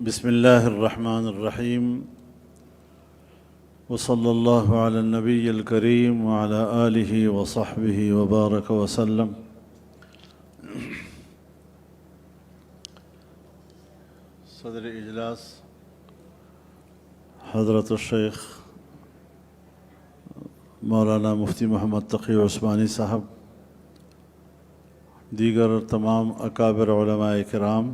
بسم الله الرحمن الرحيم وصلى الله على النبي الكريم وعلى آله وصحبه وبارك وسلم. صدر اجلاس حضرت الشیخ مولانا مفتی محمد تقی عثمانی صاحب، دیگر تمام اکابر علماء کرام،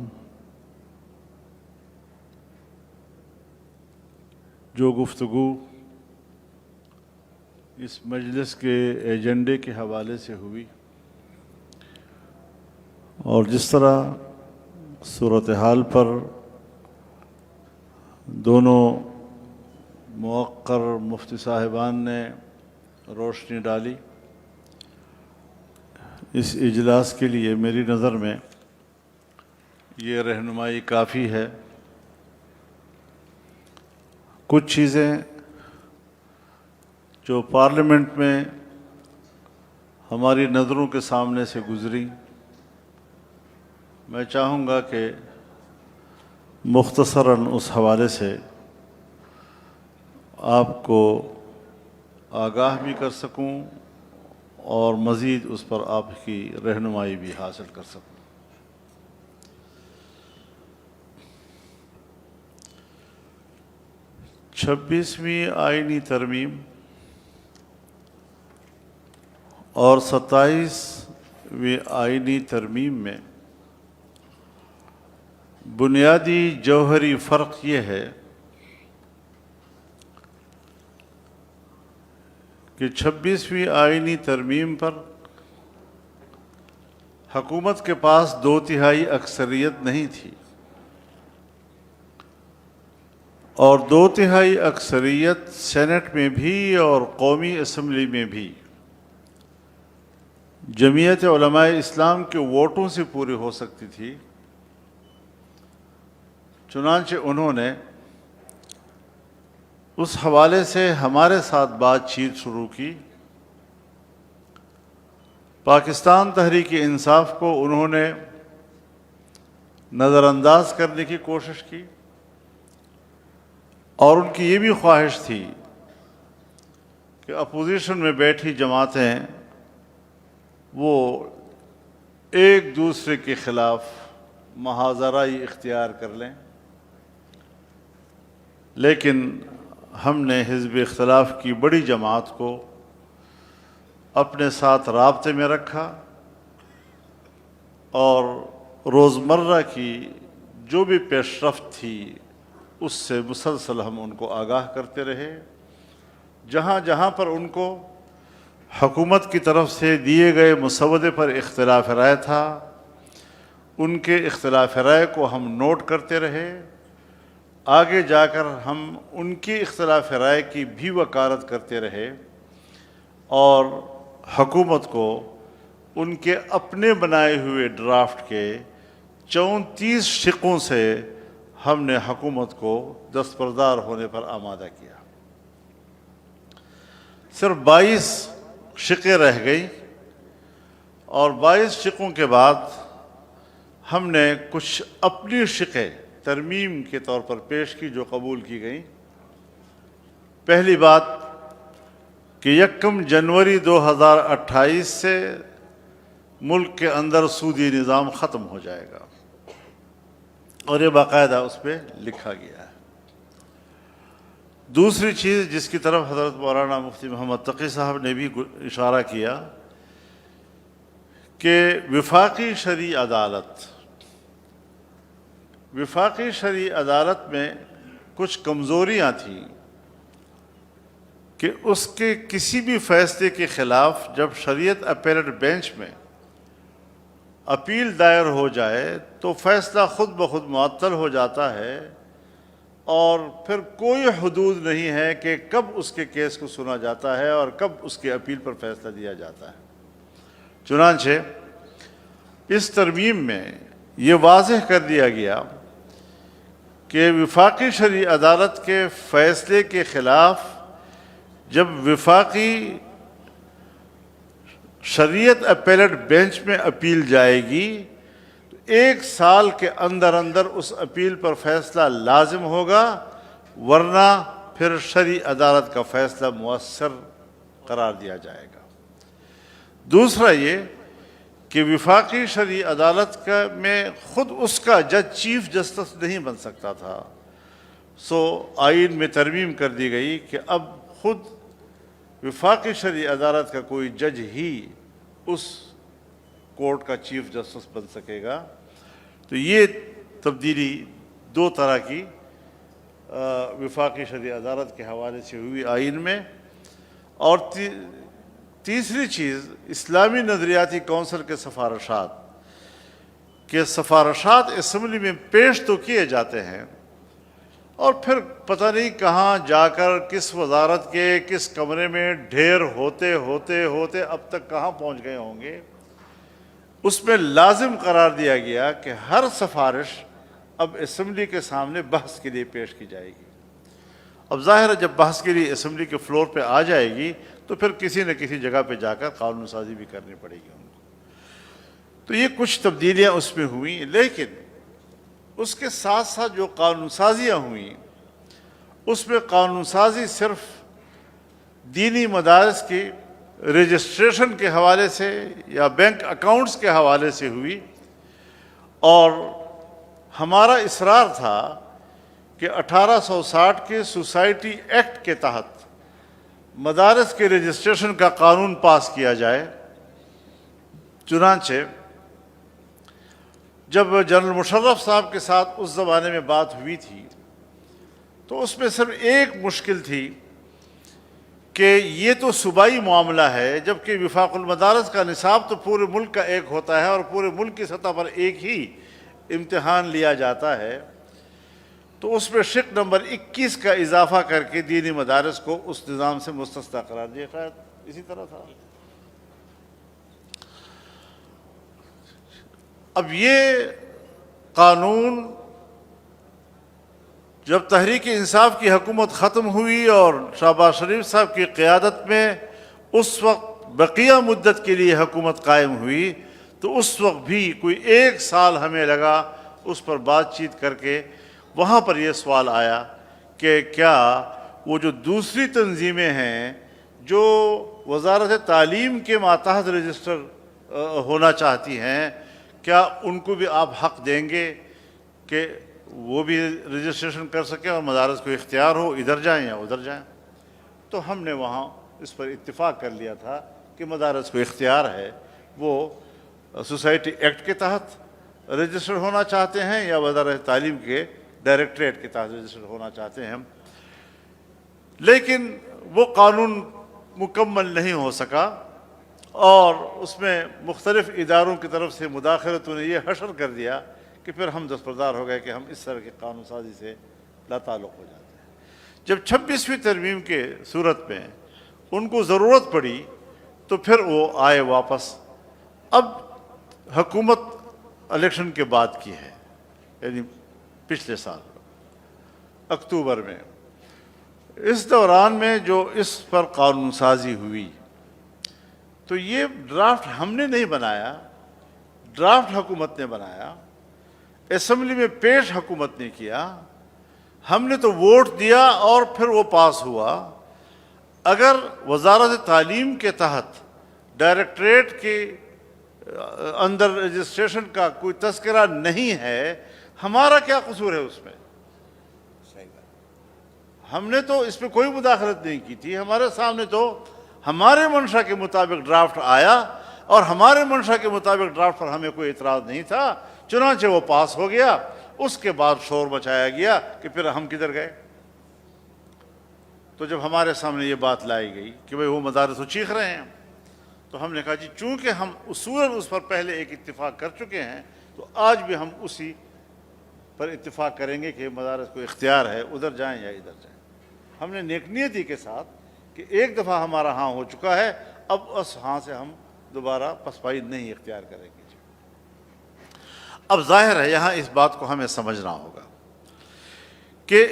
جو گفتگو اس مجلس کے ایجنڈے کے حوالے سے ہوئی اور جس طرح صورتحال پر دونوں موقر مفتی صاحبان نے روشنی ڈالی، اس اجلاس کے لیے میری نظر میں یہ رہنمائی کافی ہے۔ کچھ چیزیں جو پارلیمنٹ میں ہماری نظروں کے سامنے سے گزری، میں چاہوں گا کہ مختصراً اس حوالے سے آپ کو آگاہ بھی کر سکوں اور مزید اس پر آپ کی رہنمائی بھی حاصل کر سکوں۔ 26ویں آئینی ترمیم اور 27ویں آئینی ترمیم میں بنیادی جوہری فرق یہ ہے کہ 26ویں آئینی ترمیم پر حکومت کے پاس 2/3 اکثریت نہیں تھی اور 2/3 اکثریت سینٹ میں بھی اور قومی اسمبلی میں بھی جمعیت علماء اسلام کے ووٹوں سے پوری ہو سکتی تھی۔ چنانچہ انہوں نے اس حوالے سے ہمارے ساتھ بات چیت شروع کی۔ پاکستان تحریک انصاف کو انہوں نے نظر انداز کرنے کی کوشش کی اور ان کی یہ بھی خواہش تھی کہ اپوزیشن میں بیٹھی جماعتیں وہ ایک دوسرے کے خلاف محاذرائی اختیار کر لیں، لیکن ہم نے حزب اختلاف کی بڑی جماعت کو اپنے ساتھ رابطے میں رکھا اور روزمرہ کی جو بھی پیش رفت تھی اس سے مسلسل ہم ان کو آگاہ کرتے رہے۔ جہاں جہاں پر ان کو حکومت کی طرف سے دیے گئے مسودے پر اختلاف رائے تھا، ان کے اختلاف رائے کو ہم نوٹ کرتے رہے۔ آگے جا کر ہم ان کی اختلاف رائے کی بھی وکالت کرتے رہے اور حکومت کو ان کے اپنے بنائے ہوئے ڈرافٹ کے 34 شقوں سے ہم نے حکومت کو دستبردار ہونے پر آمادہ کیا۔ صرف 22 شقیں رہ گئی اور 22 شقوں کے بعد ہم نے کچھ اپنی شقیں ترمیم کے طور پر پیش کی جو قبول کی گئیں۔ پہلی بات کہ 1 جنوری 2028 سے ملک کے اندر سودی نظام ختم ہو جائے گا اور یہ باقاعدہ اس پہ لکھا گیا ہے۔ دوسری چیز جس کی طرف حضرت مولانا مفتی محمد تقی صاحب نے بھی اشارہ کیا کہ وفاقی شرعی عدالت میں کچھ کمزوریاں تھیں کہ اس کے کسی بھی فیصلے کے خلاف جب شریعت اپیلٹ بینچ میں اپیل دائر ہو جائے تو فیصلہ خود بخود معطل ہو جاتا ہے اور پھر کوئی حدود نہیں ہے کہ کب اس کے کیس کو سنا جاتا ہے اور کب اس کے اپیل پر فیصلہ دیا جاتا ہے۔ چنانچہ اس ترمیم میں یہ واضح کر دیا گیا کہ وفاقی شرعی عدالت کے فیصلے کے خلاف جب وفاقی شریعت اپیلٹ بینچ میں اپیل جائے گی تو 1 سال کے اندر اندر اس اپیل پر فیصلہ لازم ہوگا، ورنہ پھر شرعی عدالت کا فیصلہ مؤثر قرار دیا جائے گا۔ دوسرا یہ کہ وفاقی شرعی عدالت میں خود اس کا جج چیف جسٹس نہیں بن سکتا تھا، سو آئین میں ترمیم کر دی گئی کہ اب خود وفاقی شرعی عدالت کا کوئی جج ہی اس کورٹ کا چیف جسٹس بن سکے گا۔ تو یہ تبدیلی 2 طرح کی وفاقی شرعی عدالت کے حوالے سے ہوئی آئین میں۔ اور تیسری چیز، اسلامی نظریاتی کونسل کے سفارشات اسمبلی میں پیش تو کیے جاتے ہیں، اور پھر پتہ نہیں کہاں جا کر کس وزارت کے کس کمرے میں ڈھیر ہوتے ہوتے ہوتے اب تک کہاں پہنچ گئے ہوں گے۔ اس میں لازم قرار دیا گیا کہ ہر سفارش اب اسمبلی کے سامنے بحث کے لیے پیش کی جائے گی۔ اب ظاہر ہے جب بحث کے لیے اسمبلی کے فلور پہ آ جائے گی تو پھر کسی نہ کسی جگہ پہ جا کر قانون سازی بھی کرنی پڑے گی ان کو۔ تو یہ کچھ تبدیلیاں اس میں ہوئیں، لیکن اس کے ساتھ ساتھ جو قانون سازیاں ہوئیں اس میں قانون سازی صرف دینی مدارس کی رجسٹریشن کے حوالے سے یا بینک اکاؤنٹس کے حوالے سے ہوئی، اور ہمارا اصرار تھا کہ 1860 کے سوسائٹی ایکٹ کے تحت مدارس کے رجسٹریشن کا قانون پاس کیا جائے۔ چنانچہ جب جنرل مشرف صاحب کے ساتھ اس زمانے میں بات ہوئی تھی تو اس میں صرف ایک مشکل تھی کہ یہ تو صوبائی معاملہ ہے، جبکہ وفاق المدارس کا نصاب تو پورے ملک کا ایک ہوتا ہے اور پورے ملک کی سطح پر ایک ہی امتحان لیا جاتا ہے، تو اس میں شق نمبر 21 کا اضافہ کر کے دینی مدارس کو اس نظام سے مستثنی قرار دیا۔ شاید اسی طرح تھا۔ اب یہ قانون جب تحریک انصاف کی حکومت ختم ہوئی اور شہباز شریف صاحب کی قیادت میں اس وقت بقیہ مدت کے لیے حکومت قائم ہوئی، تو اس وقت بھی کوئی 1 سال ہمیں لگا اس پر بات چیت کر کے۔ وہاں پر یہ سوال آیا کہ کیا وہ جو دوسری تنظیمیں ہیں جو وزارت تعلیم کے ماتحت رجسٹر ہونا چاہتی ہیں، کیا ان کو بھی آپ حق دیں گے کہ وہ بھی رجسٹریشن کر سکیں اور مدارس کو اختیار ہو ادھر جائیں یا ادھر جائیں؟ تو ہم نے وہاں اس پر اتفاق کر لیا تھا کہ مدارس کو اختیار ہے، وہ سوسائٹی ایکٹ کے تحت رجسٹر ہونا چاہتے ہیں یا وزارت تعلیم کے ڈائریکٹریٹ کے تحت رجسٹر ہونا چاہتے ہیں۔ لیکن وہ قانون مکمل نہیں ہو سکا، اور اس میں مختلف اداروں کی طرف سے مداخلتوں نے یہ حشر کر دیا کہ پھر ہم دستبردار ہو گئے کہ ہم اس طرح کی قانون سازی سے لا تعلق ہو جاتے ہیں۔ جب 26ویں ترمیم کے صورت میں ان کو ضرورت پڑی تو پھر وہ آئے واپس۔ اب حکومت الیکشن کے بعد کی ہے، یعنی پچھلے سال اکتوبر میں۔ اس دوران میں جو اس پر قانون سازی ہوئی تو یہ ڈرافٹ ہم نے نہیں بنایا، ڈرافٹ حکومت نے بنایا، اسمبلی میں پیش حکومت نے کیا، ہم نے تو ووٹ دیا اور پھر وہ پاس ہوا۔ اگر وزارت تعلیم کے تحت ڈائریکٹریٹ کے اندر رجسٹریشن کا کوئی تذکرہ نہیں ہے، ہمارا کیا قصور ہے اس میں؟ ہم نے تو اس پہ کوئی مداخلت نہیں کی تھی، ہمارے سامنے تو ہمارے منشا کے مطابق ڈرافٹ آیا اور ہمارے منشا کے مطابق ڈرافٹ پر ہمیں کوئی اعتراض نہیں تھا، چنانچہ وہ پاس ہو گیا۔ اس کے بعد شور مچایا گیا کہ پھر ہم کدھر گئے؟ تو جب ہمارے سامنے یہ بات لائی گئی کہ بھئی وہ مدارس تو چیخ رہے ہیں، تو ہم نے کہا جی چونکہ ہم اصولاً اس پر پہلے ایک اتفاق کر چکے ہیں تو آج بھی ہم اسی پر اتفاق کریں گے کہ مدارس کو اختیار ہے ادھر جائیں یا ادھر جائیں۔ ہم نے نیک نیتی کے ساتھ کہ ایک دفعہ ہمارا ہاں ہو چکا ہے، اب اس ہاں سے ہم دوبارہ پسپائی نہیں اختیار کریں گے۔ اب ظاہر ہے یہاں اس بات کو ہمیں سمجھنا ہوگا کہ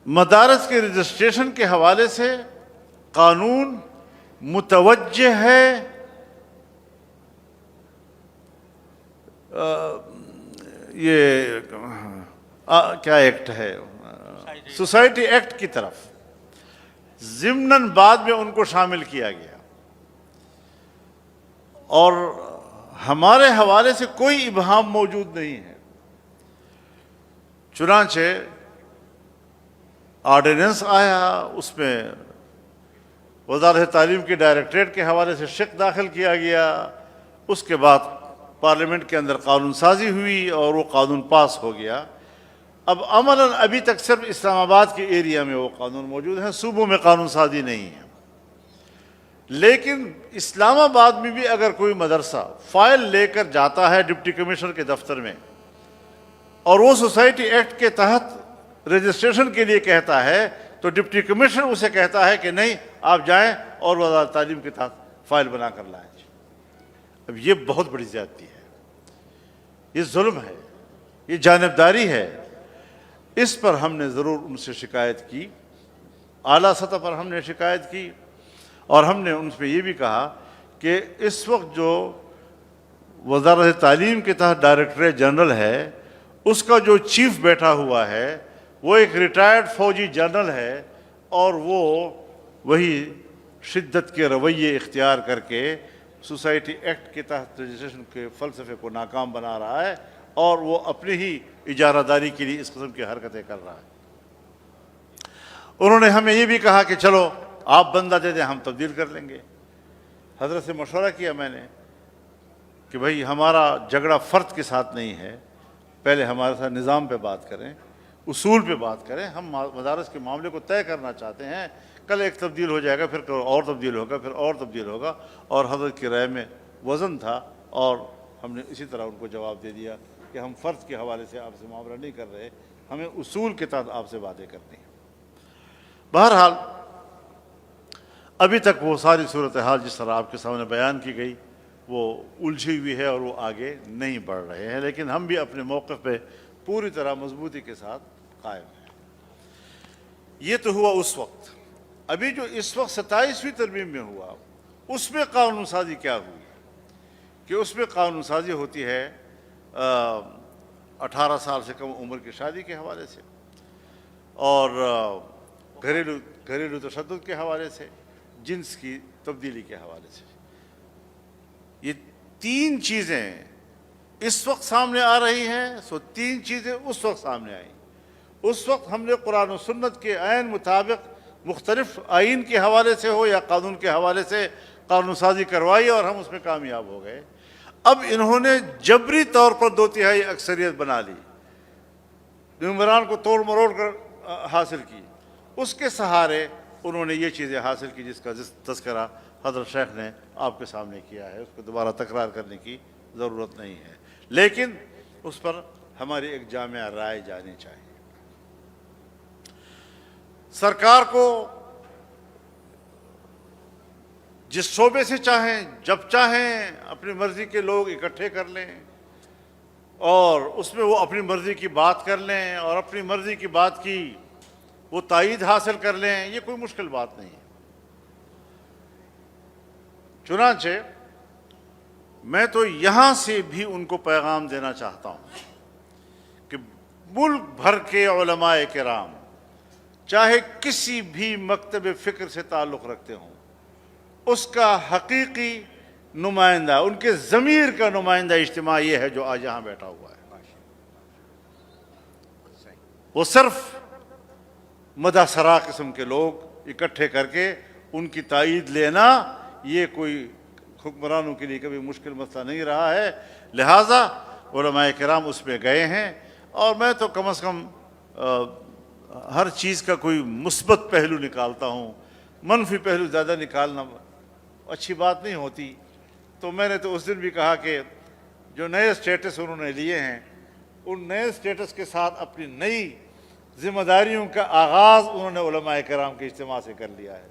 مدارس کے رجسٹریشن کے حوالے سے قانون متوجہ ہے یہ کیا ایکٹ ہے، سوسائٹی ایکٹ کی طرف ضمناً بعد میں ان کو شامل کیا گیا، اور ہمارے حوالے سے کوئی ابہام موجود نہیں ہے۔ چنانچہ آرڈیننس آیا، اس میں وزارت تعلیم کے ڈائریکٹریٹ کے حوالے سے شق داخل کیا گیا، اس کے بعد پارلیمنٹ کے اندر قانون سازی ہوئی اور وہ قانون پاس ہو گیا۔ اب عملاً ابھی تک صرف اسلام آباد کے ایریا میں وہ قانون موجود ہیں، صوبوں میں قانون سازی نہیں ہے۔ لیکن اسلام آباد میں بھی اگر کوئی مدرسہ فائل لے کر جاتا ہے ڈپٹی کمشنر کے دفتر میں اور وہ سوسائٹی ایکٹ کے تحت رجسٹریشن کے لیے کہتا ہے، تو ڈپٹی کمشنر اسے کہتا ہے کہ نہیں، آپ جائیں اور وزارت تعلیم کے تحت فائل بنا کر لائیں۔ اب یہ بہت بڑی زیادتی ہے، یہ ظلم ہے، یہ جانبداری ہے۔ اس پر ہم نے ضرور ان سے شکایت کی، اعلیٰ سطح پر ہم نے شکایت کی، اور ہم نے ان سے یہ بھی کہا کہ اس وقت جو وزارت تعلیم کے تحت ڈائریکٹریٹ جنرل ہے، اس کا جو چیف بیٹھا ہوا ہے وہ ایک ریٹائرڈ فوجی جنرل ہے، اور وہ وہی شدت کے رویے اختیار کر کے سوسائٹی ایکٹ کے تحت رجسٹریشن کے فلسفے کو ناکام بنا رہا ہے، اور وہ اپنی ہی اجارہ داری کے لیے اس قسم کی حرکتیں کر رہا ہے۔ انہوں نے ہمیں یہ بھی کہا کہ چلو آپ بندہ دے دیں، ہم تبدیل کر لیں گے۔ حضرت سے مشورہ کیا میں نے کہ بھائی ہمارا جھگڑا فرد کے ساتھ نہیں ہے، پہلے ہمارے ساتھ نظام پہ بات کریں، اصول پہ بات کریں۔ ہم مدارس کے معاملے کو طے کرنا چاہتے ہیں، کل ایک تبدیل ہو جائے گا، پھر اور تبدیل ہوگا، پھر اور تبدیل ہوگا، اور حضرت کی رائے میں وزن تھا، اور ہم نے اسی طرح ان کو جواب دے دیا کہ ہم فرد کے حوالے سے آپ سے معاملہ نہیں کر رہے، ہمیں اصول کے تحت آپ سے باتیں کرنی ہیں۔ بہرحال ابھی تک وہ ساری صورتحال جس طرح آپ کے سامنے بیان کی گئی وہ الجھی ہوئی ہے اور وہ آگے نہیں بڑھ رہے ہیں، لیکن ہم بھی اپنے موقف پہ پوری طرح مضبوطی کے ساتھ قائم ہیں۔ یہ تو ہوا اس وقت۔ ابھی جو اس وقت 27ویں ترمیم میں ہوا، اس میں قانون سازی کیا ہوئی کہ اس میں قانون سازی ہوتی ہے 18 سال سے کم عمر کی شادی کے حوالے سے، اور گھریلو تشدد کے حوالے سے، جنس کی تبدیلی کے حوالے سے۔ یہ تین چیزیں اس وقت سامنے آ رہی ہیں، سو تین چیزیں اس وقت سامنے آئیں۔ اس وقت ہم نے قرآن و سنت کے عین مطابق مختلف آئین کے حوالے سے ہو یا قانون کے حوالے سے قانون سازی کروائی، اور ہم اس میں کامیاب ہو گئے۔ اب انہوں نے جبری طور پر 2/3 اکثریت بنا لی، ممبران کو توڑ مروڑ کر حاصل کی، اس کے سہارے انہوں نے یہ چیزیں حاصل کی جس کا تذکرہ حضرت شیخ نے آپ کے سامنے کیا ہے، اس کو دوبارہ تکرار کرنے کی ضرورت نہیں ہے، لیکن اس پر ہماری ایک جامع رائے جانی چاہیے۔ سرکار کو جس شعبے سے چاہیں، جب چاہیں، اپنی مرضی کے لوگ اکٹھے کر لیں اور اس میں وہ اپنی مرضی کی بات کر لیں، اور اپنی مرضی کی بات کی وہ تائید حاصل کر لیں، یہ کوئی مشکل بات نہیں ہے۔ چنانچہ میں تو یہاں سے بھی ان کو پیغام دینا چاہتا ہوں کہ ملک بھر کے علماء کرام چاہے کسی بھی مکتب فکر سے تعلق رکھتے ہوں، اس کا حقیقی نمائندہ، ان کے ضمیر کا نمائندہ اجتماع یہ ہے جو آج یہاں بیٹھا ہوا ہے۔ وہ صرف مدثرا قسم کے لوگ اکٹھے کر کے ان کی تائید لینا، یہ کوئی حکمرانوں کے لیے کبھی مشکل مسئلہ نہیں رہا ہے، لہٰذا علماء کرام اس میں گئے ہیں، اور میں تو کم از کم ہر چیز کا کوئی مثبت پہلو نکالتا ہوں، منفی پہلو زیادہ نکالنا اچھی بات نہیں ہوتی۔ تو میں نے تو اس دن بھی کہا کہ جو نئے سٹیٹس انہوں نے لیے ہیں، ان نئے سٹیٹس کے ساتھ اپنی نئی ذمہ داریوں کا آغاز انہوں نے علماء کرام کے اجتماع سے کر لیا ہے،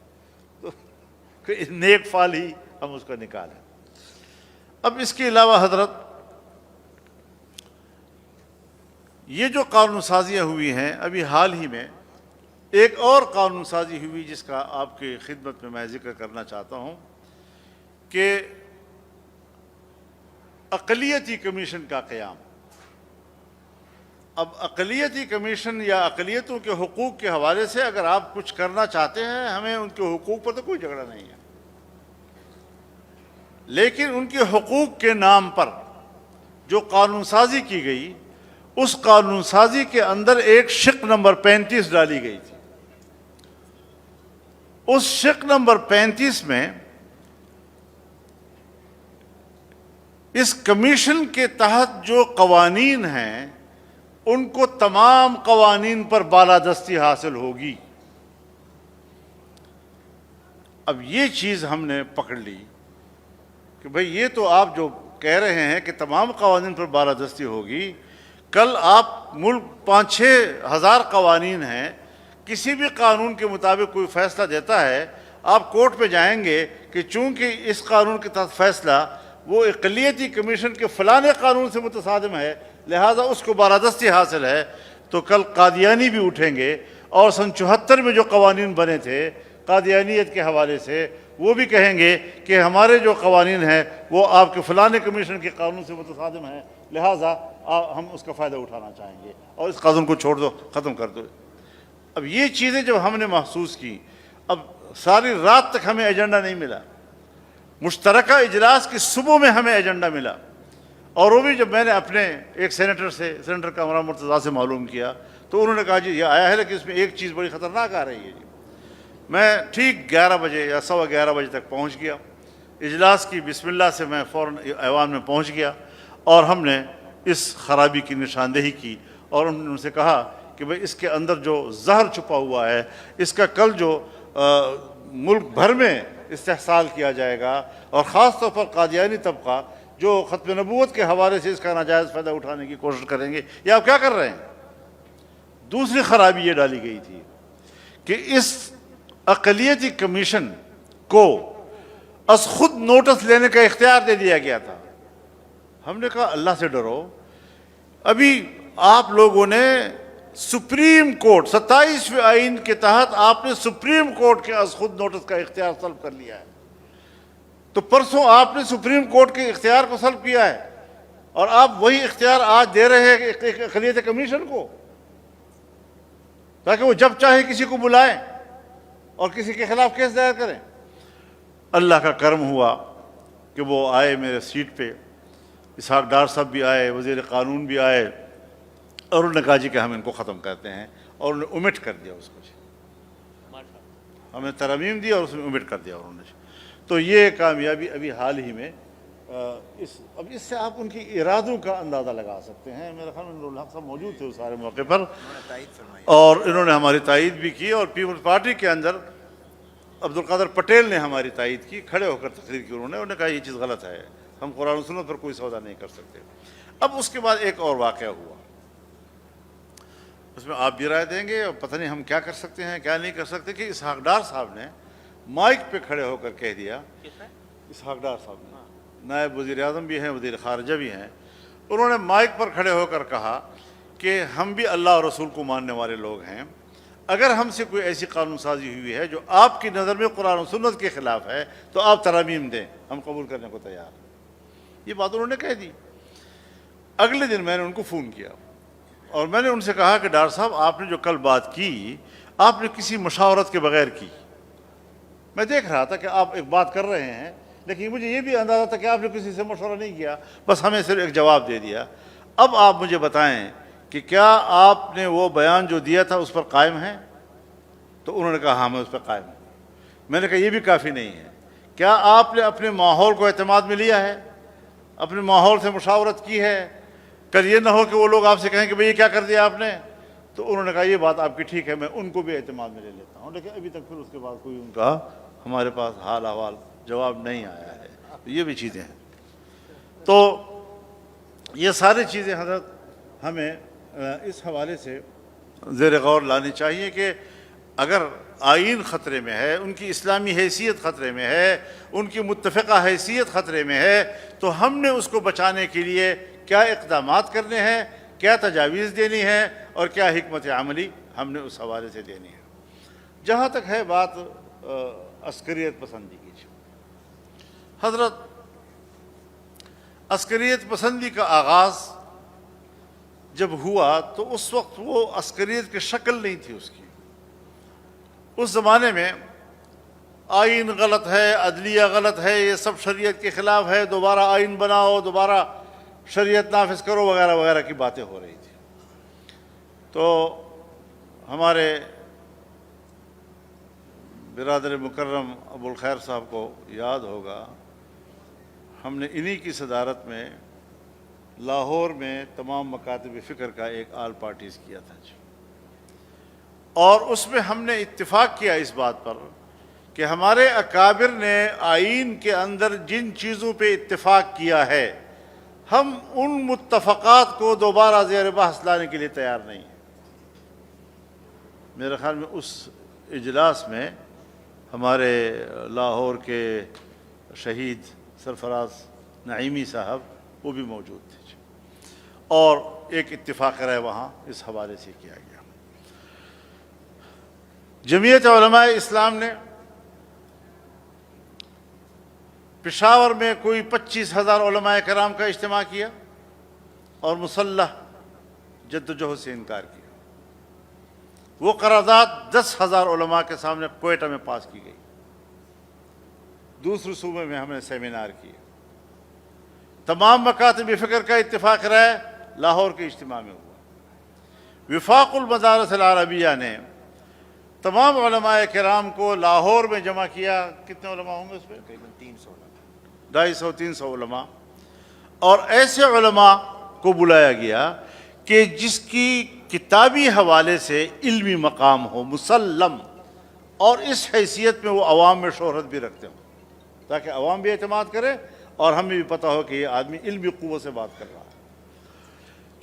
تو نیک فال ہی ہم اس کا نکالیں۔ اب اس کے علاوہ حضرت، یہ جو قانون سازیاں ہوئی ہیں، ابھی حال ہی میں ایک اور قانون سازی ہوئی جس کا آپ کی خدمت میں میں ذکر کرنا چاہتا ہوں کہ اقلیتی کمیشن کا قیام۔ اب اقلیتی کمیشن یا اقلیتوں کے حقوق کے حوالے سے اگر آپ کچھ کرنا چاہتے ہیں، ہمیں ان کے حقوق پر تو کوئی جھگڑا نہیں ہے، لیکن ان کے حقوق کے نام پر جو قانون سازی کی گئی، اس قانون سازی کے اندر ایک شق نمبر 35 ڈالی گئی تھی۔ اس شق نمبر 35 میں اس کمیشن کے تحت جو قوانین ہیں ان کو تمام قوانین پر بالادستی حاصل ہوگی۔ اب یہ چیز ہم نے پکڑ لی کہ بھئی یہ تو آپ جو کہہ رہے ہیں کہ تمام قوانین پر بالادستی ہوگی، کل آپ ملک 5-6 ہزار قوانین ہیں، کسی بھی قانون کے مطابق کوئی فیصلہ دیتا ہے، آپ کورٹ پہ جائیں گے کہ چونکہ اس قانون کے تحت فیصلہ وہ اقلیتی کمیشن کے فلانے قانون سے متصادم ہے، لہذا اس کو بالادستی حاصل ہے، تو کل قادیانی بھی اٹھیں گے اور سن 74 میں جو قوانین بنے تھے قادیانیت کے حوالے سے، وہ بھی کہیں گے کہ ہمارے جو قوانین ہیں وہ آپ کے فلانے کمیشن کے قانون سے متصادم ہیں، لہذا ہم اس کا فائدہ اٹھانا چاہیں گے اور اس قانون کو چھوڑ دو، ختم کر دو۔ اب یہ چیزیں جب ہم نے محسوس کی، اب ساری رات تک ہمیں ایجنڈا نہیں ملا، مشترکہ اجلاس کی صبح میں ہمیں ایجنڈا ملا، اور وہ بھی جب میں نے اپنے ایک سینیٹر کامران مرتضیٰ سے معلوم کیا تو انہوں نے کہا جی یہ آیا ہے، لیکن اس میں ایک چیز بڑی خطرناک آ رہی ہے جی۔ میں ٹھیک 11 بجے یا 11:15 بجے تک پہنچ گیا، اجلاس کی بسم اللہ سے میں فوراً ایوان میں پہنچ گیا، اور ہم نے اس خرابی کی نشاندہی کی، اور انہوں نے ان سے کہا کہ بھئی اس کے اندر جو زہر چھپا ہوا ہے، اس کا کل جو ملک بھر میں استحصال کیا جائے گا، اور خاص طور پر قادیانی طبقہ جو ختم نبوت کے حوالے سے اس کا ناجائز فائدہ اٹھانے کی کوشش کریں گے، یہ آپ کیا کر رہے ہیں؟ دوسری خرابی یہ ڈالی گئی تھی کہ اس اقلیتی کمیشن کو از خود نوٹس لینے کا اختیار دے دیا گیا تھا۔ ہم نے کہا اللہ سے ڈرو، ابھی آپ لوگوں نے سپریم کورٹ 27ویں آئین کے تحت آپ نے سپریم کورٹ کے از خود نوٹس کا اختیار سلب کر لیا ہے، تو پرسوں آپ نے سپریم کورٹ کے اختیار کو سلب کیا ہے، اور آپ وہی اختیار آج دے رہے ہیں اقلیتی کمیشن کو، تاکہ وہ جب چاہے کسی کو بلائیں اور کسی کے خلاف کیس دائر کریں۔ اللہ کا کرم ہوا کہ وہ آئے میرے سیٹ پہ، اسحاق ڈار صاحب بھی آئے، وزیر قانون بھی آئے، اور انہوں نے کہا جی کہ ہم ان کو ختم کرتے ہیں، اور انہوں نے امٹ کر دیا اس کو، ہمیں ترمیم دی اور اس میں امٹ کر دیا انہوں نے۔ تو یہ کامیابی ابھی حال ہی میں اب اس سے آپ ان کی ارادوں کا اندازہ لگا سکتے ہیں۔ میرے خیال میں نور الحق صاحب موجود تھے اس سارے موقع پر، اور انہوں نے ہماری تائید بھی کی، اور پیپلز پارٹی کے اندر عبدالقادر پٹیل نے ہماری تائید کی، کھڑے ہو کر تقریر کی انہوں نے کہا یہ چیز غلط ہے، ہم قرآن و سنت پر کوئی سودا نہیں کر سکتے۔ اب اس کے بعد ایک اور واقعہ ہوا، اس میں آپ بھی رائے دیں گے، اور پتہ نہیں ہم کیا کر سکتے ہیں کیا نہیں کر سکتے، کہ اسحاق ڈار صاحب نے مائک پہ کھڑے ہو کر کہہ دیا، اسحاق ڈار صاحب نے نائب وزیر اعظم بھی ہیں، وزیر خارجہ بھی ہیں، انہوں نے مائک پر کھڑے ہو کر کہا کہ ہم بھی اللہ اور رسول کو ماننے والے لوگ ہیں، اگر ہم سے کوئی ایسی قانون سازی ہوئی ہے جو آپ کی نظر میں قرآن و سنت کے خلاف ہے تو آپ ترامیم دیں، ہم قبول کرنے کو تیار ہیں۔ یہ بات انہوں نے کہہ دی۔ اگلے دن میں نے ان کو فون کیا اور میں نے ان سے کہا کہ ڈار صاحب آپ نے جو کل بات کی آپ نے کسی مشاورت کے بغیر کی، میں دیکھ رہا تھا کہ آپ ایک بات کر رہے ہیں، لیکن مجھے یہ بھی اندازہ تھا کہ آپ نے کسی سے مشورہ نہیں کیا، بس ہمیں صرف ایک جواب دے دیا۔ اب آپ مجھے بتائیں کہ کیا آپ نے وہ بیان جو دیا تھا اس پر قائم ہیں؟ تو انہوں نے کہا ہاں میں اس پر قائم ہوں۔ میں نے کہا یہ بھی کافی نہیں ہے، کیا آپ نے اپنے ماحول کو اعتماد میں لیا ہے، اپنے ماحول سے مشاورت کی ہے؟ کل یہ نہ ہو کہ وہ لوگ آپ سے کہیں کہ بھئی یہ کیا کر دیا آپ نے۔ تو انہوں نے کہا یہ بات آپ کی ٹھیک ہے، میں ان کو بھی اعتماد میں لے لیتا ہوں، لیکن ابھی تک پھر اس کے بعد کوئی ان کا ہمارے پاس حال احوال جواب نہیں آیا ہے۔ یہ بھی چیزیں ہیں، تو یہ ساری چیزیں حضرت ہمیں اس حوالے سے زیر غور لانی چاہیے کہ اگر آئین خطرے میں ہے، ان کی اسلامی حیثیت خطرے میں ہے، ان کی متفقہ حیثیت خطرے میں ہے، تو ہم نے اس کو بچانے کے لیے کیا اقدامات کرنے ہیں، کیا تجاویز دینی ہے، اور کیا حکمت عملی ہم نے اس حوالے سے دینی ہے۔ جہاں تک ہے بات عسکریت پسندی کی، حضرت عسکریت پسندی کا آغاز جب ہوا تو اس وقت وہ عسکریت کی شکل نہیں تھی اس کی. اس زمانے میں آئین غلط ہے، عدلیہ غلط ہے، یہ سب شریعت کے خلاف ہے، دوبارہ آئین بناؤ، دوبارہ شریعت نافذ کرو وغیرہ وغیرہ کی باتیں ہو رہی تھی. تو ہمارے برادر مکرم ابو الخیر صاحب کو یاد ہوگا، ہم نے انہی کی صدارت میں لاہور میں تمام مکاتب فکر کا ایک آل پارٹیز کیا تھا جی. اور اس میں ہم نے اتفاق کیا اس بات پر کہ ہمارے اکابر نے آئین کے اندر جن چیزوں پہ اتفاق کیا ہے، ہم ان متفقات کو دوبارہ زیر بحث لانے کے لیے تیار نہیں ہیں. میرے خیال میں اس اجلاس میں ہمارے لاہور کے شہید سرفراز نعیمی صاحب وہ بھی موجود تھے جی. اور ایک اتفاق رائے وہاں اس حوالے سے کیا گیا. جمعیت علماء اسلام نے پشاور میں کوئی 25,000 علماء کرام کا اجتماع کیا اور مسلح جدوجہد سے انکار کیا. وہ قرارداد 10,000 علماء کے سامنے کوئٹہ میں پاس کی گئی. دوسرے صوبے میں ہم نے سیمینار کیے. تمام مکاتب فکر کا اتفاق رائے لاہور کے اجتماع میں ہوا. وفاق المدارس العربیہ نے تمام علماء کرام کو لاہور میں جمع کیا. کتنے علماء ہوں گے اس پہ؟ تقریباً 250-300 علماء. اور ایسے علماء کو بلایا گیا کہ جس کی کتابی حوالے سے علمی مقام ہو مسلم، اور اس حیثیت میں وہ عوام میں شہرت بھی رکھتے ہوں، تاکہ عوام بھی اعتماد کرے اور ہمیں بھی پتہ ہو کہ یہ آدمی علمی قوت سے بات کر رہا ہے.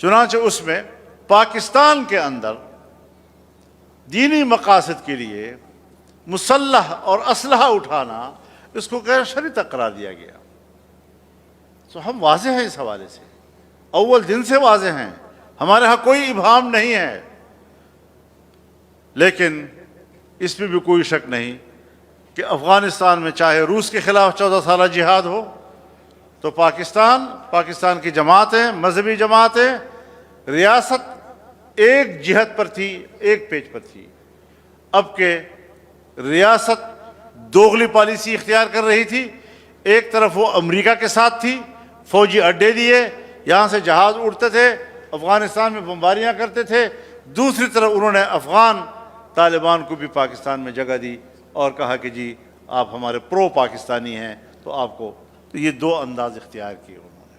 چنانچہ اس میں پاکستان کے اندر دینی مقاصد کے لیے مسلح اور اسلحہ اٹھانا اس کو غیر شرعی قرار دیا گیا. تو ہم واضح ہیں اس حوالے سے، اول دن سے واضح ہیں، ہمارے ہاں کوئی ابہام نہیں ہے. لیکن اس میں بھی کوئی شک نہیں کہ افغانستان میں چاہے روس کے خلاف 14 سالہ جہاد ہو، تو پاکستان کی جماعتیں، مذہبی جماعتیں، ریاست ایک جہت پر تھی، ایک پیج پر تھی. اب کہ ریاست دوغلی پالیسی اختیار کر رہی تھی. ایک طرف وہ امریکہ کے ساتھ تھی، فوجی اڈے دیے، یہاں سے جہاز اڑتے تھے، افغانستان میں بمباریاں کرتے تھے. دوسری طرف انہوں نے افغان طالبان کو بھی پاکستان میں جگہ دی اور کہا کہ جی آپ ہمارے پرو پاکستانی ہیں تو آپ کو. تو یہ دو انداز اختیار کیے انہوں نے.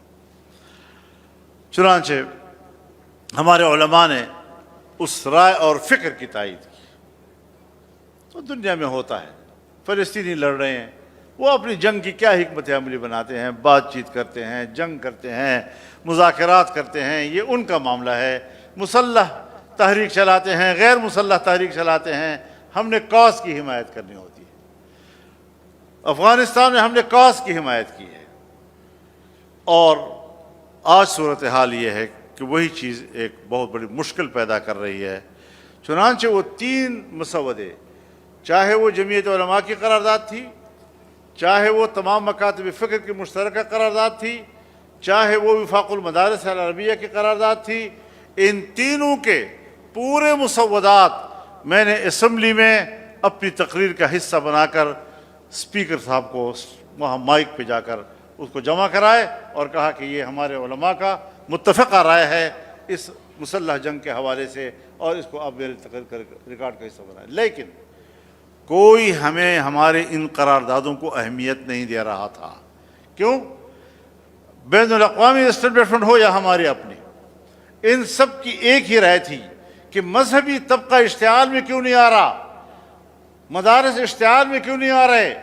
چنانچہ ہمارے علماء نے اس رائے اور فکر کی تائید کی. تو دنیا میں ہوتا ہے، فلسطینی لڑ رہے ہیں، وہ اپنی جنگ کی کیا حکمت عملی بناتے ہیں، بات چیت کرتے ہیں، جنگ کرتے ہیں، مذاکرات کرتے ہیں، یہ ان کا معاملہ ہے. مسلح تحریک چلاتے ہیں، غیر مسلح تحریک چلاتے ہیں، ہم نے کاز کی حمایت کرنی ہوتی ہے. افغانستان میں ہم نے کاز کی حمایت کی ہے. اور آج صورتحال یہ ہے کہ وہی چیز ایک بہت بڑی مشکل پیدا کر رہی ہے. چنانچہ وہ 3 مسودے، چاہے وہ جمعیت علماء کی قرارداد تھی، چاہے وہ تمام مکاتب فکر کی مشترکہ قرارداد تھی، چاہے وہ وفاق المدارس العربیہ کی قرارداد تھی، ان تینوں کے پورے مسودات میں نے اسمبلی میں اپنی تقریر کا حصہ بنا کر اسپیکر صاحب کو وہاں مائک پہ جا کر اس کو جمع کرائے اور کہا کہ یہ ہمارے علماء کا متفقہ رائے ہے اس مسلح جنگ کے حوالے سے، اور اس کو آپ میرے تقریر کا ریکارڈ کا حصہ بنائیں. لیکن کوئی ہمیں ہمارے ان قراردادوں کو اہمیت نہیں دے رہا تھا. کیوں؟ بین الاقوامی اسٹیبلشمنٹ ہو یا ہماری اپنی، ان سب کی ایک ہی رائے تھی کہ مذہبی طبقہ اشتعال میں کیوں نہیں آ رہا، مدارس اشتعال میں کیوں نہیں آ رہے،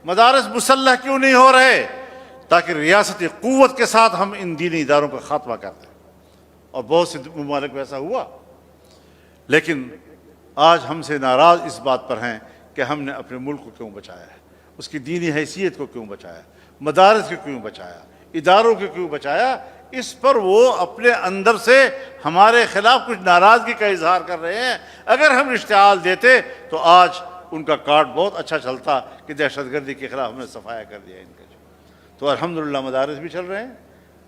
مدارس مسلح کیوں نہیں ہو رہے، تاکہ ریاستی قوت کے ساتھ ہم ان دینی اداروں کا خاتمہ کر دیں. اور بہت سے ممالک ویسا ہوا. لیکن آج ہم سے ناراض اس بات پر ہیں کہ ہم نے اپنے ملک کو کیوں بچایا ہے، اس کی دینی حیثیت کو کیوں بچایا، مدارس کو کیوں بچایا، اداروں کو کیوں بچایا. اس پر وہ اپنے اندر سے ہمارے خلاف کچھ ناراضگی کا اظہار کر رہے ہیں. اگر ہم اشتعال دیتے تو آج ان کا کارڈ بہت اچھا چلتا کہ دہشت گردی کے خلاف ہم نے صفایا کر دیا ان کا. تو الحمدللہ مدارس بھی چل رہے ہیں،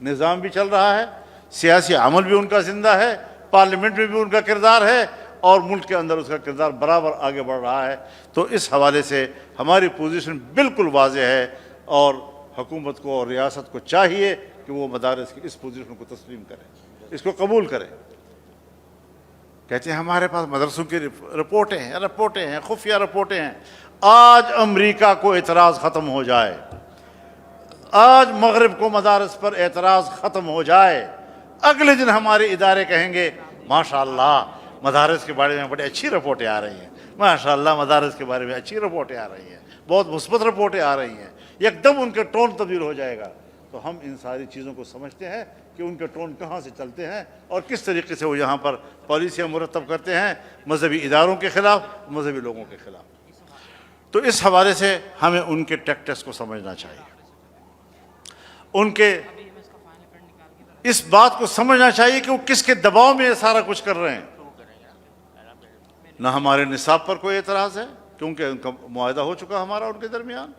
نظام بھی چل رہا ہے، سیاسی عمل بھی ان کا زندہ ہے، پارلیمنٹ میں بھی ان کا کردار ہے، اور ملک کے اندر اس کا کردار برابر آگے بڑھ رہا ہے۔ تو اس حوالے سے ہماری پوزیشن بالکل واضح ہے، اور حکومت کو اور ریاست کو چاہیے کہ وہ مدارس کی اس پوزیشن کو تسلیم کرے، اس کو قبول کرے۔ کہتے ہیں ہمارے پاس مدرسوں کی رپورٹیں ہیں، خفیہ رپورٹیں ہیں۔ آج امریکہ کو اعتراض ختم ہو جائے، آج مغرب کو مدارس پر اعتراض ختم ہو جائے، اگلے دن ہمارے ادارے کہیں گے ماشاءاللہ مدارس کے بارے میں بڑی اچھی رپورٹیں آ رہی ہیں، ماشاءاللہ مدارس کے بارے میں اچھی رپورٹیں آ رہی ہیں، بہت مثبت رپورٹیں آ رہی ہیں۔ ایک دم ان کا ٹون تبدیل ہو جائے گا۔ تو ہم ان ساری چیزوں کو سمجھتے ہیں کہ ان کے ٹون کہاں سے چلتے ہیں اور کس طریقے سے وہ یہاں پر پالیسیاں مرتب کرتے ہیں مذہبی اداروں کے خلاف، مذہبی لوگوں کے خلاف۔ تو اس حوالے سے ہمیں ان کے ٹیکٹس کو سمجھنا چاہیے، ان کے اس بات کو سمجھنا چاہیے کہ وہ کس کے دباؤ میں یہ سارا کچھ کر رہے ہیں۔ نہ ہمارے نصاب پر کوئی اعتراض ہے کیونکہ ان کا معاہدہ ہو چکا ہمارا ان کے درمیان،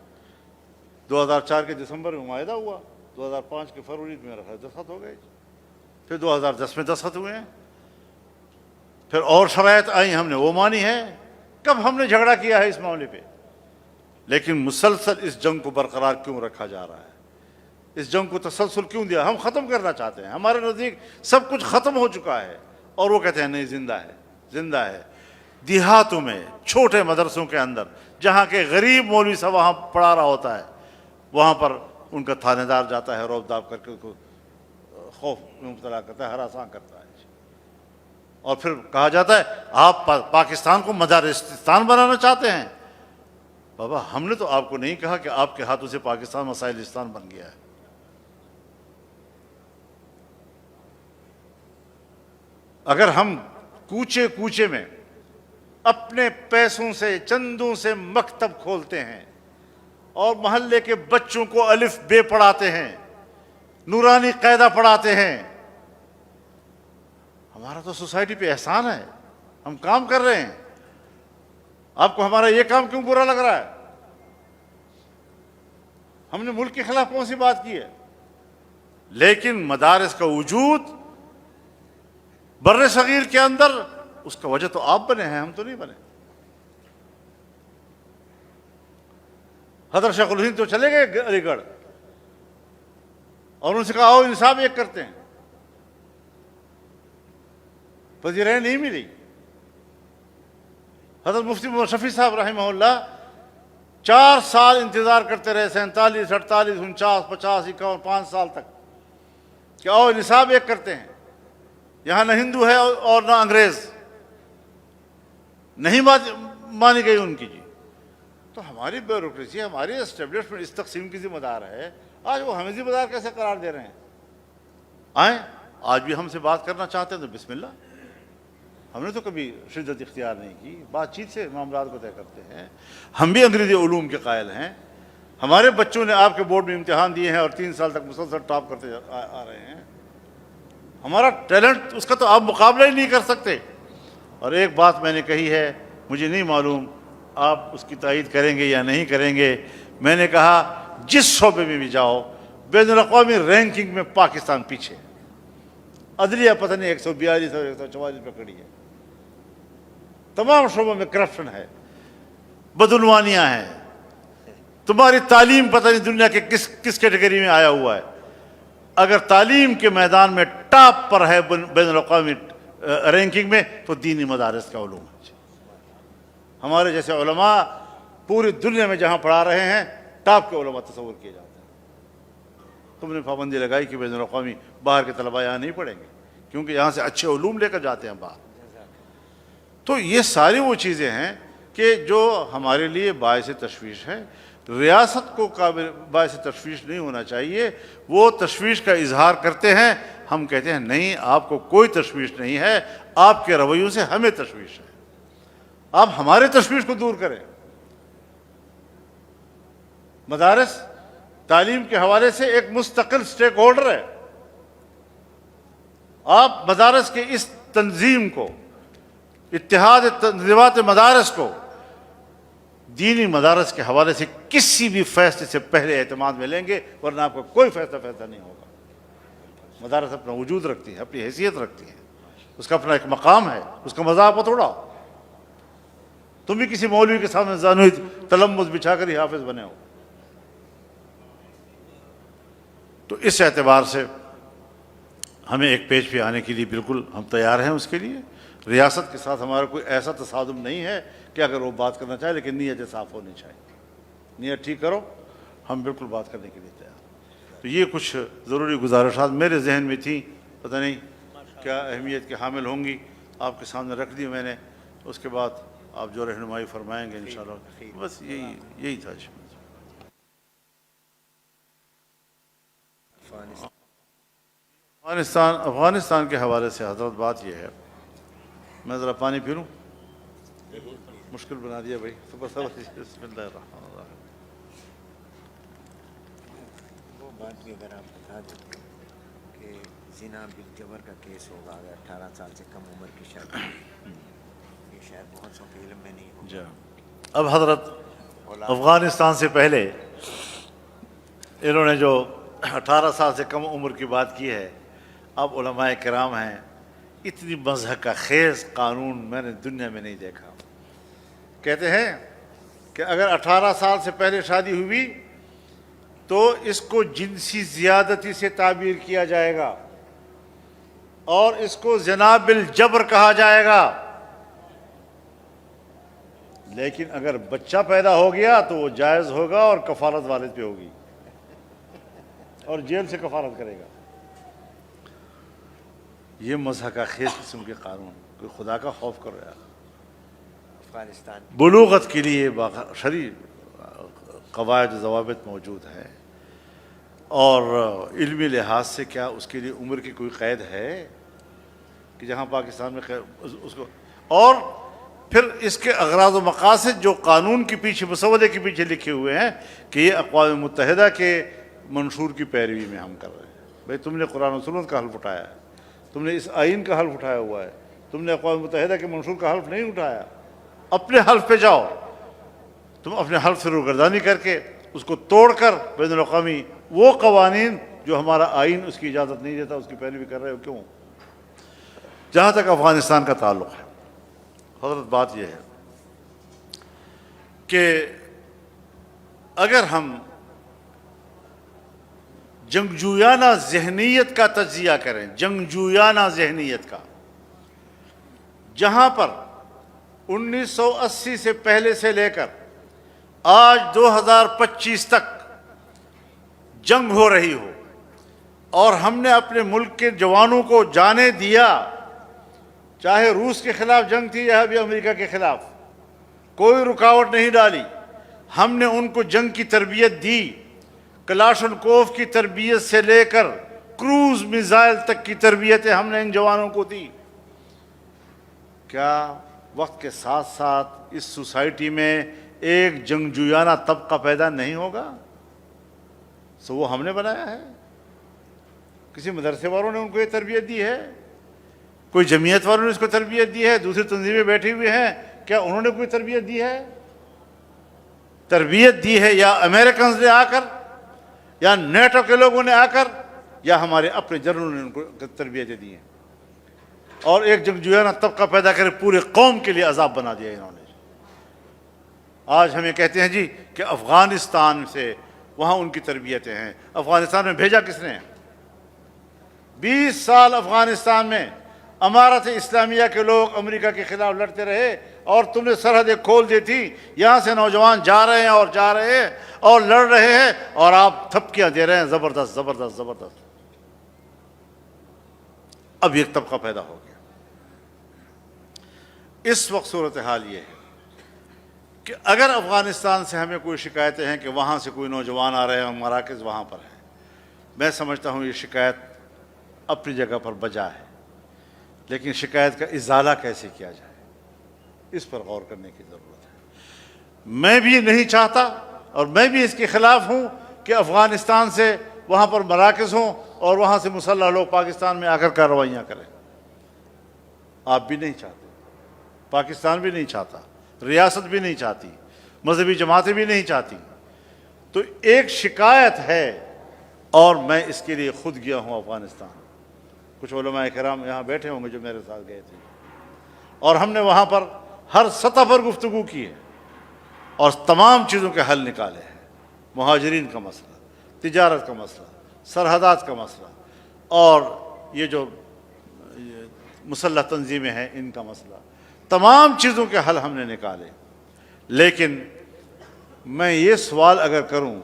2004 کے دسمبر میں معاہدہ ہوا، 2005 کے فروری میں دستخط ہو گئے، پھر 2010 میں دستخط ہوئے ہیں، پھر اور شرائط آئیں ہم نے وہ مانی ہے۔ کب ہم نے جھگڑا کیا ہے اس معاملے پہ؟ لیکن مسلسل اس جنگ کو برقرار کیوں رکھا جا رہا ہے؟ اس جنگ کو تسلسل کیوں دیا؟ ہم ختم کرنا چاہتے ہیں، ہمارے نزدیک سب کچھ ختم ہو چکا ہے، اور وہ کہتے ہیں نہیں زندہ ہے، زندہ ہے۔ دیہاتوں میں چھوٹے مدرسوں کے اندر جہاں کے غریب مولوی صاحب وہاں پڑھا رہا ہوتا ہے، وہاں پر ان کا تھانے دار جاتا ہے، روب داب کر کے ان کو خوف میں مبتلا کرتا ہے، ہراساں کرتا ہے، اور پھر کہا جاتا ہے آپ پاکستان کو مدارستان بنانا چاہتے ہیں۔ بابا ہم نے تو آپ کو نہیں کہا کہ آپ کے ہاتھوں سے پاکستان مسائلستان بن گیا ہے۔ اگر ہم کوچے کوچے میں اپنے پیسوں سے چندوں سے مکتب کھولتے ہیں اور محلے کے بچوں کو الف بے پڑھاتے ہیں، نورانی قاعدہ پڑھاتے ہیں، ہمارا تو سوسائٹی پہ احسان ہے، ہم کام کر رہے ہیں۔ آپ کو ہمارا یہ کام کیوں برا لگ رہا ہے؟ ہم نے ملک کے خلاف کون سی بات کی ہے؟ لیکن مدارس کا وجود بر صغیر کے اندر، اس کا وجہ تو آپ بنے ہیں، ہم تو نہیں بنے۔ حضرت شیخ الہند تو چلے گئے علی گڑھ، اور ان سے کہا آؤ انصاف ایک کرتے ہیں، پذیرائی نہیں ملی۔ حضرت مفتی محمد شفیع صاحب رحمہ اللہ 4 سال انتظار کرتے رہے، 47 48 49 50 51 5 سال تک، کہ آؤ نصاب ایک کرتے ہیں۔ یہاں نہ ہندو ہے اور نہ انگریز، نہیں مانی گئی ان کی۔ جی تو ہماری بیوروکریسی، ہماری اسٹیبلشمنٹ اس تقسیم کی ذمہ دار ہے، آج وہ ہمیں ذمہ دار کیسے قرار دے رہے ہیں؟ آئیں آج بھی ہم سے بات کرنا چاہتے ہیں تو بسم اللہ، ہم نے تو کبھی شدت اختیار نہیں کی، بات چیت سے معاملات کو طے کرتے ہیں۔ ہم بھی انگریزی علوم کے قائل ہیں، ہمارے بچوں نے آپ کے بورڈ میں امتحان دیے ہیں اور 3 سال تک مسلسل ٹاپ کرتے آ رہے ہیں۔ ہمارا ٹیلنٹ، اس کا تو آپ مقابلہ ہی نہیں کر سکتے۔ اور ایک بات میں نے کہی ہے، مجھے نہیں معلوم آپ اس کی تائید کریں گے یا نہیں کریں گے، میں نے کہا جس شعبے میں بھی جاؤ بین الاقوامی رینکنگ میں پاکستان پیچھے، عدلیہ پتہ نہیں 142 اور 144 پہ کھڑی ہے، تمام شعبوں میں کرپشن ہے، بدعنوانیاں ہیں، تمہاری تعلیم پتہ نہیں دنیا کے کس کیٹیگری میں آیا ہوا ہے۔ اگر تعلیم کے میدان میں ٹاپ پر ہے بین الاقوامی رینکنگ میں تو دینی مدارس کا علوم ہے۔ ہمارے جیسے علماء پوری دنیا میں جہاں پڑھا رہے ہیں ٹاپ کے علماء تصور کیے جاتے ہیں۔ تم نے پابندی لگائی کہ بین الاقوامی باہر کے طلباء یہاں نہیں پڑھیں گے کیونکہ یہاں سے اچھے علوم لے کر جاتے ہیں باہر۔ تو یہ ساری وہ چیزیں ہیں کہ جو ہمارے لیے باعث تشویش ہے۔ ریاست کو باعث تشویش نہیں ہونا چاہیے، وہ تشویش کا اظہار کرتے ہیں، ہم کہتے ہیں نہیں آپ کو کوئی تشویش نہیں ہے، آپ کے رویوں سے ہمیں تشویش ہے، آپ ہمارے تشویش کو دور کریں۔ مدارس تعلیم کے حوالے سے ایک مستقل سٹیک ہولڈر ہے، آپ مدارس کے اس تنظیم کو، اتحاد تنظیمات مدارس کو دینی مدارس کے حوالے سے کسی بھی فیصلے سے پہلے اعتماد میں لیں گے، ورنہ آپ کا کوئی فیصلہ نہیں ہوگا۔ مدارس اپنا وجود رکھتی ہیں، اپنی حیثیت رکھتی ہیں، اس کا اپنا ایک مقام ہے، اس کا مذاق مت اڑاؤ۔ تم بھی کسی مولوی کے سامنے زانوی تلمس بچھا کر ہی حافظ بنے ہو۔ تو اس اعتبار سے ہمیں ایک پیج پہ آنے کے لیے بالکل ہم تیار ہیں۔ اس کے لیے ریاست کے ساتھ ہمارا کوئی ایسا تصادم نہیں ہے کہ اگر وہ بات کرنا چاہے، لیکن نیت صاف ہونی چاہیے، نیت ٹھیک کرو، ہم بالکل بات کرنے کے لیے تیار۔ تو یہ کچھ ضروری گزارشات میرے ذہن میں تھیں، پتہ نہیں کیا اہمیت کے حامل ہوں گی، آپ کے سامنے رکھ دی میں نے، اس کے بعد آپ جو رہنمائی فرمائیں گے انشاءاللہ۔ بس یہی تھا۔ افغانستان کے حوالے سے حضرت بات یہ ہے، میں ذرا پانی پی لوں، مشکل بنا دیا بھائی، بسم اللہ الرحمن الرحیم۔ وہ بات بھی اگر آپ بتا دیتے کہ زنا بالجبر کا کیس ہوگا اگر 18 سال سے کم عمر کی شادی، یہ شاید بہت سو کے علم میں نہیں ہوگا۔ جی، اب حضرت افغانستان سے پہلے انہوں نے جو 18 سال سے کم عمر کی بات کی ہے، اب علماء کرام ہیں، اتنی مذہب کا خیز قانون میں نے دنیا میں نہیں دیکھا۔ کہتے ہیں کہ اگر 18 سال سے پہلے شادی ہوئی تو اس کو جنسی زیادتی سے تعبیر کیا جائے گا اور اس کو زنا بالجبر کہا جائے گا، لیکن اگر بچہ پیدا ہو گیا تو وہ جائز ہوگا اور کفارت والد پہ ہوگی اور جیل سے کفارت کرے گا۔ یہ مذہب کا خیز قسم کے قانون، کوئی خدا کا خوف کر رہا ہے۔ افغانستان بلوغت کے لیے شرعی قواعد و ضوابط موجود ہیں، اور علمی لحاظ سے کیا اس کے لیے عمر کی کوئی قید ہے کہ جہاں پاکستان میں اس کو، اور پھر اس کے اغراض و مقاصد جو قانون کے پیچھے، مسودے کے پیچھے لکھے ہوئے ہیں کہ یہ اقوام متحدہ کے منشور کی پیروی میں ہم کر رہے ہیں۔ بھئی تم نے قرآن و سنت کا حلف اٹھایا ہے، تم نے اس آئین کا حلف اٹھایا ہوا ہے، تم نے اقوام متحدہ کے منشور کا حلف نہیں اٹھایا۔ اپنے حلف پہ جاؤ، تم اپنے حلف سے روگردانی کر کے اس کو توڑ کر بین الاقوامی وہ قوانین جو ہمارا آئین اس کی اجازت نہیں دیتا، اس کی پیروی کر رہے ہو کیوں؟ جہاں تک افغانستان کا تعلق ہے حضرت، بات یہ ہے کہ اگر ہم جنگجویانہ ذہنیت کا تجزیہ کریں، جنگجویانہ ذہنیت کا، جہاں پر 1980 سے پہلے سے لے کر آج 2025 تک جنگ ہو رہی ہو اور ہم نے اپنے ملک کے جوانوں کو جانے دیا، چاہے روس کے خلاف جنگ تھی یا ابھی امریکہ کے خلاف، کوئی رکاوٹ نہیں ڈالی، ہم نے ان کو جنگ کی تربیت دی، کلاشنکوف کی تربیت سے لے کر کروز میزائل تک کی تربیتیں ہم نے ان جوانوں کو دی۔ کیا وقت کے ساتھ ساتھ اس سوسائٹی میں ایک جنگجویانہ طبقہ پیدا نہیں ہوگا؟ سو وہ ہم نے بنایا ہے؟ کسی مدرسے والوں نے ان کو یہ تربیت دی ہے؟ کوئی جمعیت والوں نے اس کو تربیت دی ہے؟ دوسری تنظیمیں بیٹھی ہوئی ہیں، کیا انہوں نے کوئی تربیت دی ہے؟ تربیت دی ہے یا امریکنز نے آ کر، یا نیٹو کے لوگوں نے آ کر، یا ہمارے اپنے جنرلوں نے ان کو تربیتیں دی ہیں، اور ایک جنگجویانہ طبقہ پیدا کرے پورے قوم کے لیے عذاب بنا دیا انہوں نے۔ آج ہمیں کہتے ہیں جی کہ افغانستان سے وہاں ان کی تربیتیں ہیں۔ افغانستان میں بھیجا کس نے؟ 20 سال افغانستان میں امارت اسلامیہ کے لوگ امریکہ کے خلاف لڑتے رہے اور تم نے سرحدیں کھول دی تھی، یہاں سے نوجوان جا رہے ہیں اور جا رہے ہیں اور لڑ رہے ہیں، اور آپ تھپکیاں دے رہے ہیں زبردست زبردست زبردست۔ اب ایک طبقہ پیدا ہو گیا۔ اس وقت صورتحال یہ ہے کہ اگر افغانستان سے ہمیں کوئی شکایتیں ہیں کہ وہاں سے کوئی نوجوان آ رہے ہیں اور مراکز وہاں پر ہیں، میں سمجھتا ہوں یہ شکایت اپنی جگہ پر بجا ہے، لیکن شکایت کا ازالہ کیسے کیا جائے اس پر غور کرنے کی ضرورت ہے۔ میں بھی نہیں چاہتا اور میں بھی اس کے خلاف ہوں کہ افغانستان سے وہاں پر مراکز ہوں اور وہاں سے مسلح لوگ پاکستان میں آ کر کارروائیاں کریں۔ آپ بھی نہیں چاہتے، پاکستان بھی نہیں چاہتا، ریاست بھی نہیں چاہتی، مذہبی جماعتیں بھی نہیں چاہتی۔ تو ایک شکایت ہے اور میں اس کے لیے خود گیا ہوں افغانستان، کچھ علماء کرام یہاں بیٹھے ہوں گے جو میرے ساتھ گئے تھے، اور ہم نے وہاں پر ہر سطح پر گفتگو کی ہے اور تمام چیزوں کے حل نکالے ہیں۔ مہاجرین کا مسئلہ، تجارت کا مسئلہ، سرحدات کا مسئلہ، اور یہ جو مسلح تنظیمیں ہیں ان کا مسئلہ، تمام چیزوں کے حل ہم نے نکالے۔ لیکن میں یہ سوال اگر کروں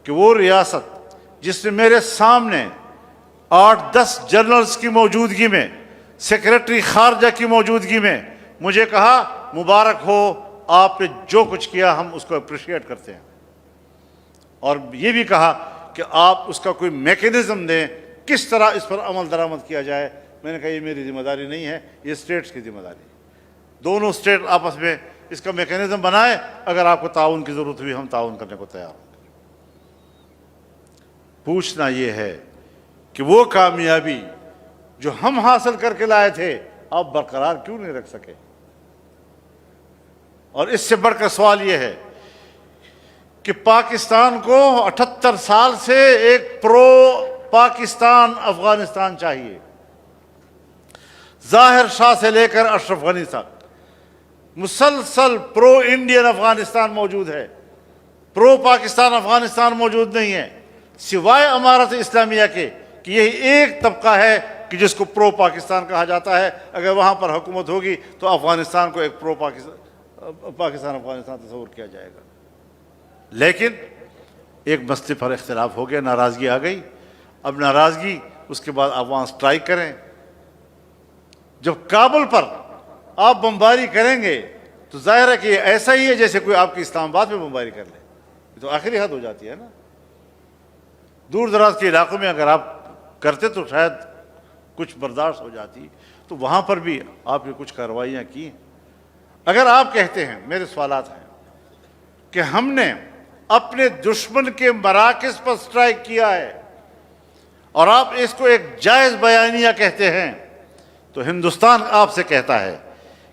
کہ وہ ریاست جس نے میرے سامنے 8-10 جنرلز کی موجودگی میں، سیکریٹری خارجہ کی موجودگی میں مجھے کہا مبارک ہو آپ نے جو کچھ کیا، ہم اس کو اپریشیٹ کرتے ہیں، اور یہ بھی کہا کہ آپ اس کا کوئی میکینزم دیں کس طرح اس پر عمل درآمد کیا جائے، میں نے کہا یہ میری ذمہ داری نہیں ہے، یہ اسٹیٹس کی ذمہ داری ہے۔ دونوں اسٹیٹ آپس میں اس کا میکینزم بنائے، اگر آپ کو تعاون کی ضرورت ہوئی ہم تعاون کرنے کو تیار ہوں۔ پوچھنا یہ ہے کہ وہ کامیابی جو ہم حاصل کر کے لائے تھے آپ برقرار کیوں نہیں رکھ سکے؟ اور اس سے بڑھ کر سوال یہ ہے کہ پاکستان کو 78 سال سے ایک پرو پاکستان افغانستان چاہیے، ظاہر شاہ سے لے کر اشرف غنی تک مسلسل پرو انڈین افغانستان موجود ہے، پرو پاکستان افغانستان موجود نہیں ہے، سوائے امارت اسلامیہ کے کہ یہی ایک طبقہ ہے کہ جس کو پرو پاکستان کہا جاتا ہے۔ اگر وہاں پر حکومت ہوگی تو افغانستان کو ایک پرو پاکستان افغانستان تصور کیا جائے گا۔ لیکن ایک مسئلے پر اختلاف ہو گیا، ناراضگی آ گئی۔ اب ناراضگی اس کے بعد آپ وہاں سٹرائک کریں۔ جب کابل پر آپ بمباری کریں گے تو ظاہر ہے کہ یہ ایسا ہی ہے جیسے کوئی آپ کی اسلام آباد میں بمباری کر لے، یہ تو آخری حد ہو جاتی ہے نا۔ دور دراز کے علاقوں میں اگر آپ کرتے تو شاید کچھ برداشت ہو جاتی، تو وہاں پر بھی آپ نے کچھ کارروائیاں کی۔ اگر آپ کہتے ہیں، میرے سوالات ہیں کہ ہم نے اپنے دشمن کے مراکز پر سٹرائک کیا ہے اور آپ اس کو ایک جائز بیانیہ کہتے ہیں، تو ہندوستان آپ سے کہتا ہے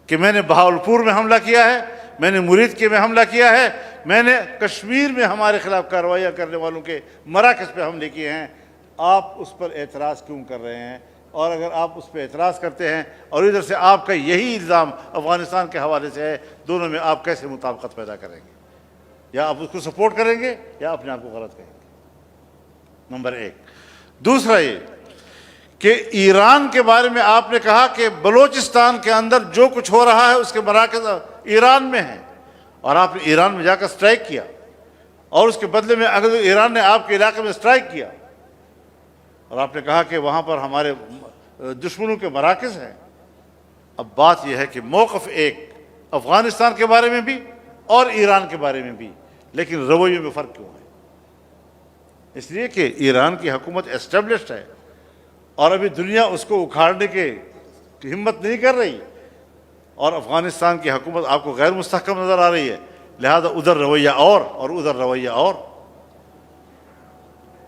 کہ میں نے بہاولپور میں حملہ کیا ہے، میں نے مرید کے میں حملہ کیا ہے، میں نے کشمیر میں ہمارے خلاف کارروائیاں کرنے والوں کے مراکز پہ حملے کیے ہیں، آپ اس پر اعتراض کیوں کر رہے ہیں؟ اور اگر آپ اس پہ اعتراض کرتے ہیں اور ادھر سے آپ کا یہی الزام افغانستان کے حوالے سے ہے، دونوں میں آپ کیسے مطابقت پیدا کریں گے؟ یا آپ اس کو سپورٹ کریں گے یا اپنے آپ کو غلط کہیں گے؟ نمبر ایک۔ دوسرا یہ کہ ایران کے بارے میں آپ نے کہا کہ بلوچستان کے اندر جو کچھ ہو رہا ہے اس کے مراکز ایران میں ہیں، اور آپ نے ایران میں جا کر سٹرائک کیا، اور اس کے بدلے میں اگر ایران نے آپ کے علاقے میں سٹرائک کیا اور آپ نے کہا کہ وہاں پر ہمارے دشمنوں کے مراکز ہیں۔ اب بات یہ ہے کہ موقف ایک افغانستان کے بارے میں بھی اور ایران کے بارے میں بھی، لیکن رویوں میں فرق کیوں ہے؟ اس لیے کہ ایران کی حکومت اسٹیبلشڈ ہے اور ابھی دنیا اس کو اکھاڑنے کی ہمت نہیں کر رہی، اور افغانستان کی حکومت آپ کو غیر مستحکم نظر آ رہی ہے، لہذا ادھر رویہ اور ادھر رویہ اور۔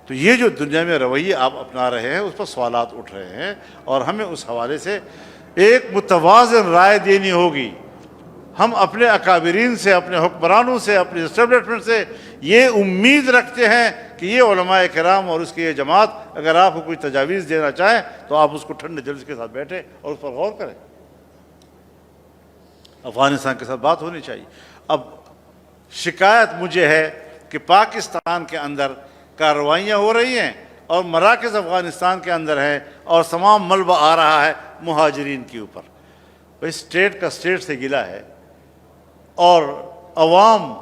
تو یہ جو دنیا میں رویے آپ اپنا رہے ہیں اس پر سوالات اٹھ رہے ہیں، اور ہمیں اس حوالے سے ایک متوازن رائے دینی ہوگی۔ ہم اپنے اکابرین سے، اپنے حکمرانوں سے، اپنے اسٹیبلشمنٹ سے یہ امید رکھتے ہیں کہ یہ علماء کرام اور اس کی یہ جماعت اگر آپ کو کوئی تجاویز دینا چاہیں تو آپ اس کو ٹھنڈے دل کے ساتھ بیٹھیں اور اس پر غور کریں۔ افغانستان کے ساتھ بات ہونی چاہیے۔ اب شکایت مجھے ہے کہ پاکستان کے اندر کارروائیاں ہو رہی ہیں اور مراکز افغانستان کے اندر ہیں اور تمام ملبہ آ رہا ہے مہاجرین کے اوپر۔ بھائی اسٹیٹ کا اسٹیٹ سے گلا ہے، اور عوام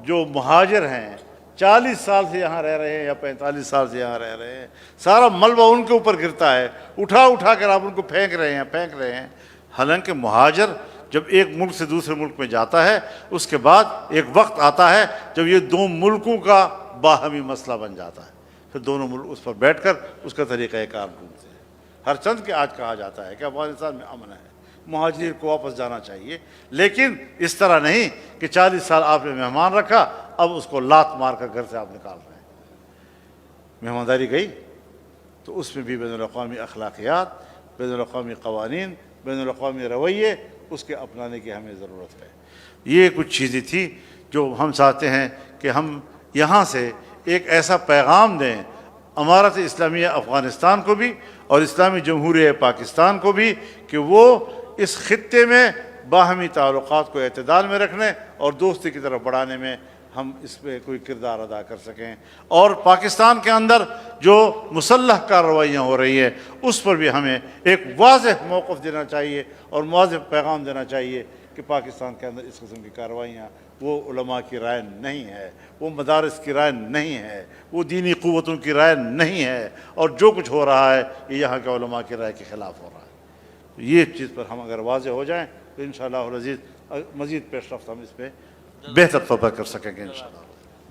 جو مہاجر ہیں 40 سال سے یہاں رہ رہے ہیں یا 45 سال سے یہاں رہ رہے ہیں، سارا ملبہ ان کے اوپر گرتا ہے، اٹھا کر آپ ان کو پھینک رہے ہیں۔ حالانکہ مہاجر جب ایک ملک سے دوسرے ملک میں جاتا ہے اس کے بعد ایک وقت آتا ہے جب یہ دو ملکوں کا باہمی مسئلہ بن جاتا ہے، پھر دونوں ملک اس پر بیٹھ کر اس کا طریقہ کار ڈھونڈتے ہیں۔ ہر چند کے آج کہا جاتا ہے کہ افغانستان میں امن ہے، مہاجرین کو واپس جانا چاہیے، لیکن اس طرح نہیں کہ 40 سال آپ نے مہمان رکھا اب اس کو لات مار کر گھر سے آپ نکال رہے ہیں۔ مہمانداری گئی تو اس میں بھی بین الاقوامی اخلاقیات، بین الاقوامی قوانین، بین الاقوامی رویے اس کے اپنانے کی ہمیں ضرورت ہے۔ یہ کچھ چیزیں تھیں جو ہم چاہتے ہیں کہ ہم یہاں سے ایک ایسا پیغام دیں امارت اسلامیہ افغانستان کو بھی اور اسلامی جمہوریہ پاکستان کو بھی کہ وہ اس خطے میں باہمی تعلقات کو اعتدال میں رکھنے اور دوستی کی طرف بڑھانے میں ہم اس پہ کوئی کردار ادا کر سکیں، اور پاکستان کے اندر جو مسلح کارروائیاں ہو رہی ہیں اس پر بھی ہمیں ایک واضح موقف دینا چاہیے اور واضح پیغام دینا چاہیے کہ پاکستان کے اندر اس قسم کی کارروائیاں وہ علماء کی رائے نہیں ہے، وہ مدارس کی رائے نہیں ہے، وہ دینی قوتوں کی رائے نہیں ہے، اور جو کچھ ہو رہا ہے یہ یہاں کے علماء کی رائے کے خلاف ہو رہا ہے۔ یہ چیز پر ہم اگر واضح ہو جائیں تو انشاءاللہ العزیز مزید پیش رفت ہم اس پہ بہتر طور پر کر سکیں گے انشاءاللہ۔